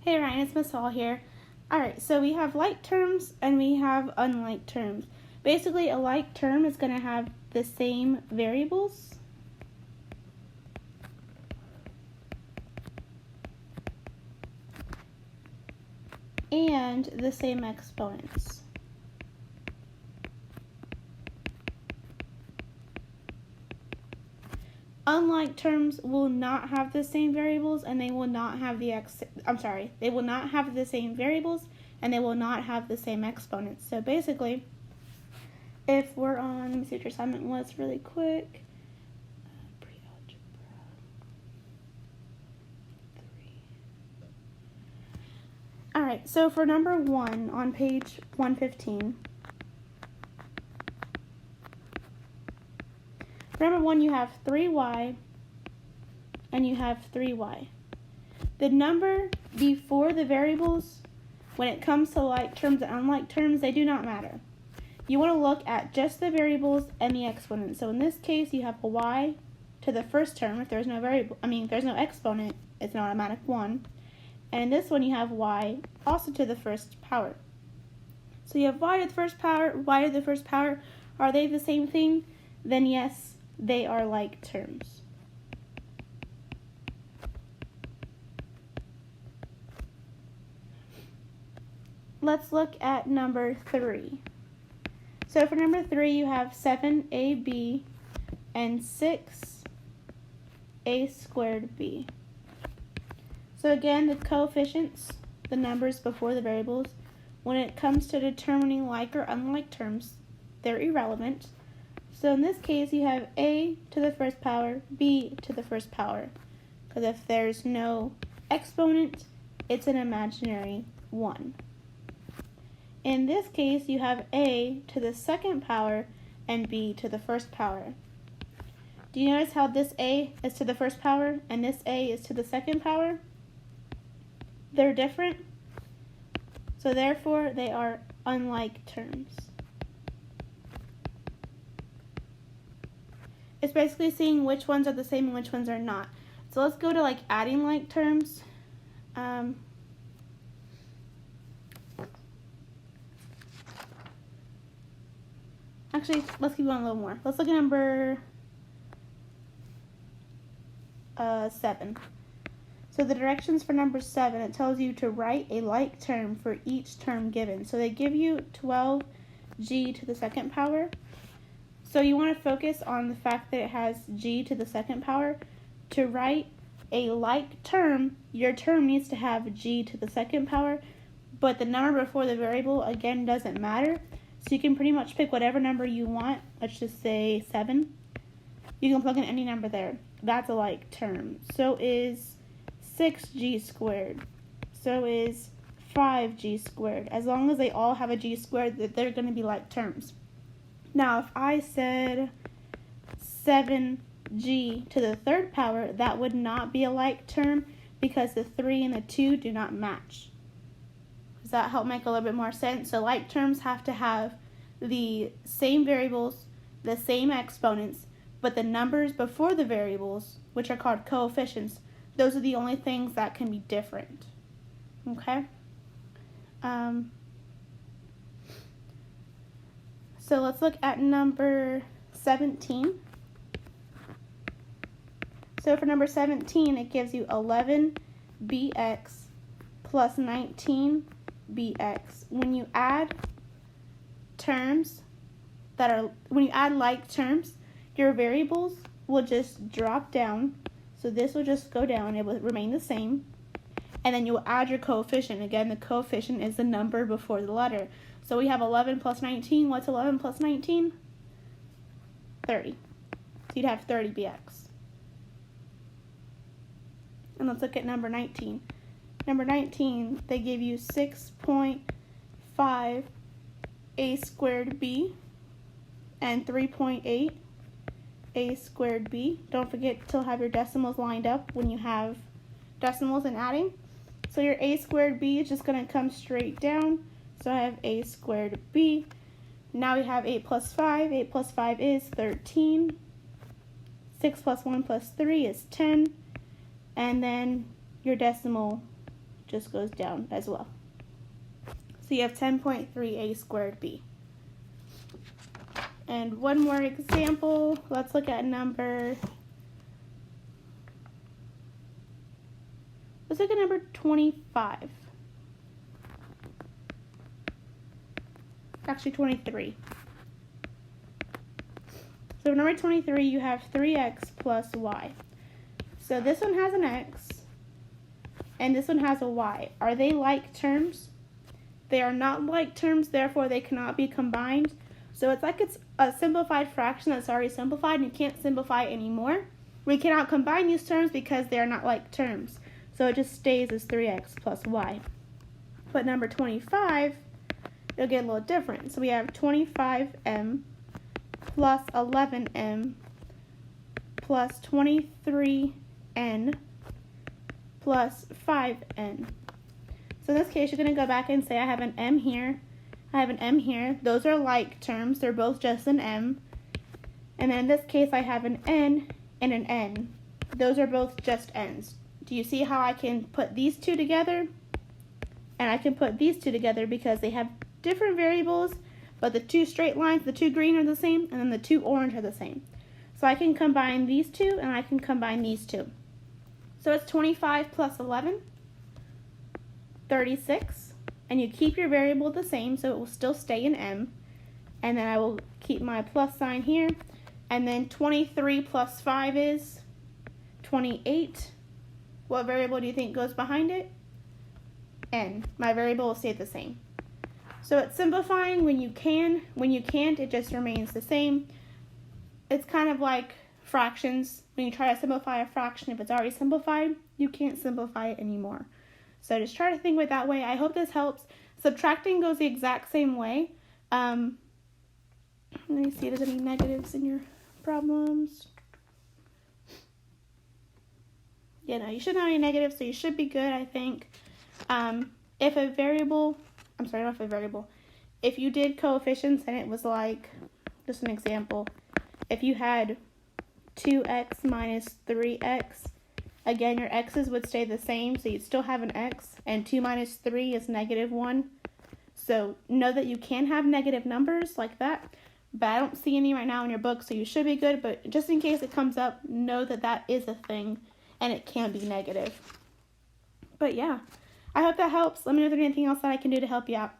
Hey Ryan, it's Miss Hall here. Alright, so we have like terms and we have unlike terms. Basically, a like term is going to have the same variables and the same exponents. Unlike terms will not have the same variables and they will not have they will not have the same variables and they will not have the same exponents. So basically, if we're on, let me see what your assignment was really quick. Pre-algebra 3. Alright, so for number 1 on page 115, for number 1 you have 3y and you have 3y. The number before the variables, when it comes to like terms and unlike terms, they do not matter. You want to look at just the variables and the exponents. So in this case, you have a y to the first term. If there's no if there's no exponent, it's an automatic 1. And in this one, you have y also to the first power. So you have y to the first power, y to the first power. Are they the same thing? Then yes, they are like terms. Let's look at number 3. So for number 3, you have 7ab and 6a squared b. So again, the coefficients, the numbers before the variables, when it comes to determining like or unlike terms, they're irrelevant. So in this case, you have a to the first power, b to the first power. Because if there's no exponent, it's an imaginary 1. In this case, you have a to the second power and b to the first power. Do you notice how this a is to the first power and this a is to the second power? They're different, so therefore they are unlike terms. It's basically seeing which ones are the same and which ones are not. So let's go to like adding like terms. Actually, let's keep going a little more. Let's look at number 7. So the directions for number 7, it tells you to write a like term for each term given. So they give you 12g to the second power. So you want to focus on the fact that it has g to the second power. To write a like term, your term needs to have g to the second power, but the number before the variable, again, doesn't matter. So you can pretty much pick whatever number you want. Let's just say 7. You can plug in any number there. That's a like term. So is 6g squared. So is 5g squared. As long as they all have a g squared, they're going to be like terms. Now, if I said 7g to the third power, that would not be a like term because the 3 and the 2 do not match. Does that help make a little bit more sense? So like terms have to have the same variables, the same exponents, but the numbers before the variables, which are called coefficients, those are the only things that can be different. Okay? So let's look at number 17. So for number 17, it gives you 11bx plus 19bx. When you add like terms, your variables will just drop down. So this will just go down. It will remain the same. And then you'll add your coefficient. Again, the coefficient is the number before the letter. So we have 11 plus 19. What's 11 plus 19? 30. So you'd have 30bx. And let's look at number 19. Number 19, they give you 6.5 a squared b and 3.8 a squared b. Don't forget to have your decimals lined up when you have decimals and adding. So your a squared b is just going to come straight down. So I have a squared b. Now we have 8 plus 5. 8 plus 5 is 13. 6 plus 1 plus 3 is 10. And then your decimal just goes down as well. So you have 10.3a squared b. And one more example. Let's look at number 25. Actually 23. So number 23, you have 3x plus y. So this one has an x, and this one has a y. Are they like terms? They are not like terms, therefore they cannot be combined. So it's like it's a simplified fraction that's already simplified, and you can't simplify it anymore. We cannot combine these terms because they are not like terms. So it just stays as 3x plus y. But number 25, it'll get a little different. So we have 25m plus 11m plus 23n plus 5n. So in this case, you're going to go back and say I have an m here, I have an m here. Those are like terms. They're both just an m. And then in this case, I have an n and an n. Those are both just n's. Do you see how I can put these two together? And I can put these two together because they have different variables, but the two straight lines, the two green are the same, and then the two orange are the same. So I can combine these two, and I can combine these two. So it's 25 plus 11, 36, and you keep your variable the same, so it will still stay in m. And then I will keep my plus sign here. And then 23 plus 5 is 28. What variable do you think goes behind it? N. My variable will stay the same. So it's simplifying when you can. When you can't, it just remains the same. It's kind of like fractions. When you try to simplify a fraction, if it's already simplified, you can't simplify it anymore. So just try to think of it that way. I hope this helps. Subtracting goes the exact same way. Let me see if there's any negatives in your problems. Yeah, no, you shouldn't have any negatives, so you should be good, I think. If a variable, if you did coefficients and it was like, just an example, if you had 2x minus 3x, again, your x's would stay the same, so you'd still have an x, and 2 minus 3 is negative 1. So know that you can have negative numbers like that, but I don't see any right now in your book, so you should be good. But just in case it comes up, know that that is a thing, and it can be negative. But yeah, I hope that helps. Let me know if there's anything else that I can do to help you out.